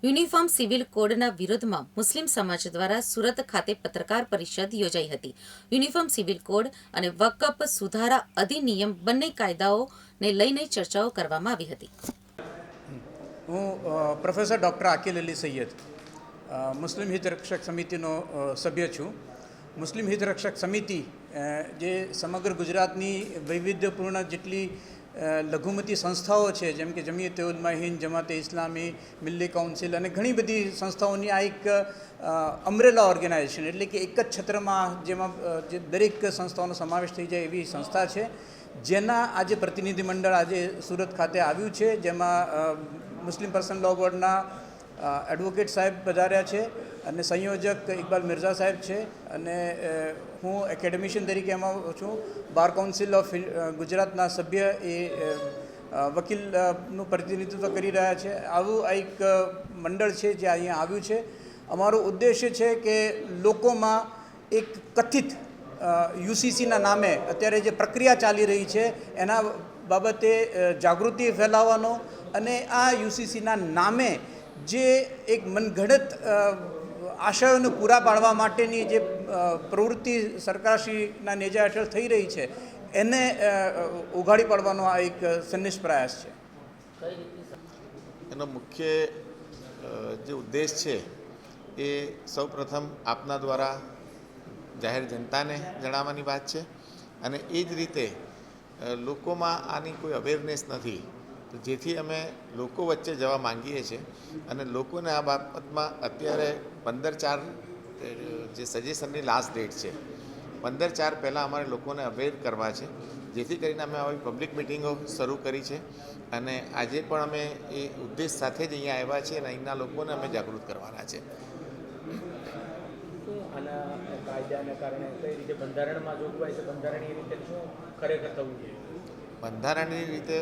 Uniform civil કોડના વિરોધમાં મુસ્લિમ સમાજ દ્વારા સુરત ખાતે પત્રકાર પરિષદ યોજાઈ હતી. યુનિફોર્મ સિવિલ કોડ અને વકફ સુધારા અધિનિયમ બંને કાયદાઓને લઈને ચર્ચાઓ કરવામાં આવી હતી. હું પ્રોફેસર ડૉક્ટર આકિલ અલી સૈયદ મુસ્લિમ હિતરક્ષક સમિતિનો સભ્ય છું. મુસ્લિમ હિતરક્ષક સમિતિ જે સમગ્ર ગુજરાતની વૈવિધ્યપૂર્ણ જેટલી લઘુમતી સંસ્થાઓ છે, જેમ કે જમિયતે ઉલમા હિન્દ, જમાતે ઇસ્લામી, મિલ્લી કાઉન્સિલ અને ઘણી બધી સંસ્થાઓની આ એક અમ્બ્રેલા ઓર્ગેનાઇઝેશન, એટલે કે એક જ છત્રમાં જેમાં જે દરેક સંસ્થાઓનો સમાવેશ થઈ જાય એવી સંસ્થા છે, જેના આજે પ્રતિનિધિમંડળ આજે સુરત ખાતે આવ્યું છે, જેમાં મુસ્લિમ પર્સનલ લો બોર્ડના એડવોકેટ સાહેબ પધાર્યા છે અને સંયોજક ઇકબાલ મિર્ઝા સાહેબ છે, અને હું એકેડેમિશિયન તરીકે એમાં છું. બાર કાઉન્સિલ ઓફ ગુજરાતના સભ્ય એ વકીલનું પ્રતિનિધિત્વ કરી રહ્યા છે. આવું આ એક મંડળ છે જે અહીંયા આવ્યું છે. અમારો ઉદ્દેશ્ય છે કે લોકોમાં એક કથિત યુસીસીના નામે અત્યારે જે પ્રક્રિયા ચાલી રહી છે એના બાબતે જાગૃતિ ફેલાવવાનો, અને આ યુસીસીના નામે જે એક મનઘડત આશયોને પૂરા પાડવા માટેની જે પ્રવૃત્તિ સરકારશ્રીના નેજા હેઠળ થઈ રહી છે એને ઉઘાડી પાડવાનો આ એક સનિષ્ઠ પ્રયાસ છે. એનો મુખ્ય જે ઉદ્દેશ છે એ સૌપ્રથમ આપના દ્વારા જાહેર જનતાને જણાવવાની વાત છે, અને એ જ રીતે લોકોમાં આની કોઈ અવેરનેસ નથી, તો જેથી અમે લોકો વચ્ચે જવા માંગીએ છીએ. અને લોકોને આ બાબતમાં અત્યારે 15/4 જે સજેશનની લાસ્ટ ડેટ છે, 15/4 પહેલાં અમારે લોકોને અવેર કરવા છે, જેથી કરીને અમે આવી પબ્લિક મિટિંગો શરૂ કરી છે. અને આજે પણ અમે એ ઉદ્દેશ સાથે જ અહીંયા આવ્યા છીએ અને અહીંના લોકોને અમે જાગૃત કરવાના છે. આના કાયદાના કારણે કઈ રીતે બંધારણમાં જોગવાઈ છે, બંધારણીય રીતે શું ખરેખર થવું જોઈએ? બંધારણની રીતે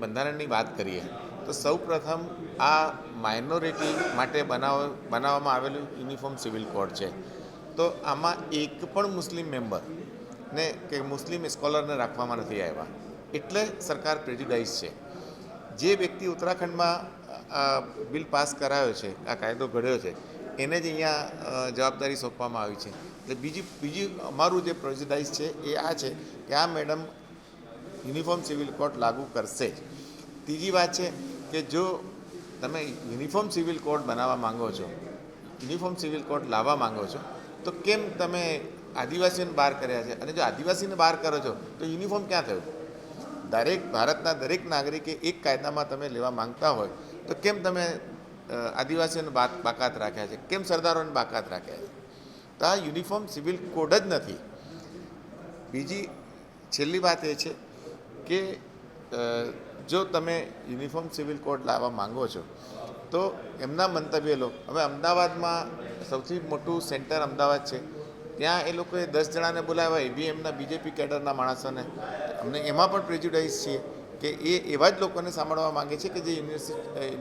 બંધારણની વાત કરીએ તો સૌપ્રથમ આ માઇનોરિટી માટે બનાવવામાં આવેલું યુનિફોર્મ સિવિલ કોડ છે. તો આમાં એક પણ મુસ્લિમ મેમ્બરને કે મુસ્લિમ સ્કોલરને રાખવામાં નથી આવ્યા, એટલે સરકાર પ્રેજ્યુડાઇઝ છે. જે વ્યક્તિ ઉત્તરાખંડમાં બિલ પાસ કરાયો છે, આ કાયદો ઘડ્યો છે, એને જ અહીંયા જવાબદારી સોંપવામાં આવી છે. એટલે બીજી અમારું જે પ્રેજ્યુડાઇઝ છે એ આ છે કે આ મેડમ યુનિફોર્મ સિવિલ કોડ લાગુ કરશે જ. ત્રીજી વાત છે કે જો તમે યુનિફોર્મ સિવિલ કોડ બનાવવા માંગો છો, યુનિફોર્મ સિવિલ કોડ લાવવા માંગો છો, તો કેમ તમે આદિવાસીઓને બહાર કર્યા છે? અને જો આદિવાસીને બહાર કરો છો તો યુનિફોર્મ ક્યાં થયું? ભારતના દરેક નાગરિકે એક કાયદામાં તમે લેવા માંગતા હોય તો કેમ તમે આદિવાસીઓને બાકાત રાખ્યા છે? કેમ સરદારોને બાકાત રાખ્યા છે? તો આ યુનિફોર્મ સિવિલ કોડ જ નથી. બીજી છેલ્લી વાત એ છે કે જો તમે યુનિફોર્મ સિવિલ કોડ લાવવા માંગો છો તો એમના મંતવ્ય લો. હવે અમદાવાદમાં સૌથી મોટું સેન્ટર અમદાવાદ છે, ત્યાં એ લોકોએ 10 જણાને બોલાવ્યા, એ બી એમના બીજેપી કેડરના માણસોને. અમને એમાં પણ પ્રેજ્યુડાઇઝ છીએ કે એ એવા જ લોકોને સાંભળવા માગે છે કે જે યુનિવર્સિટી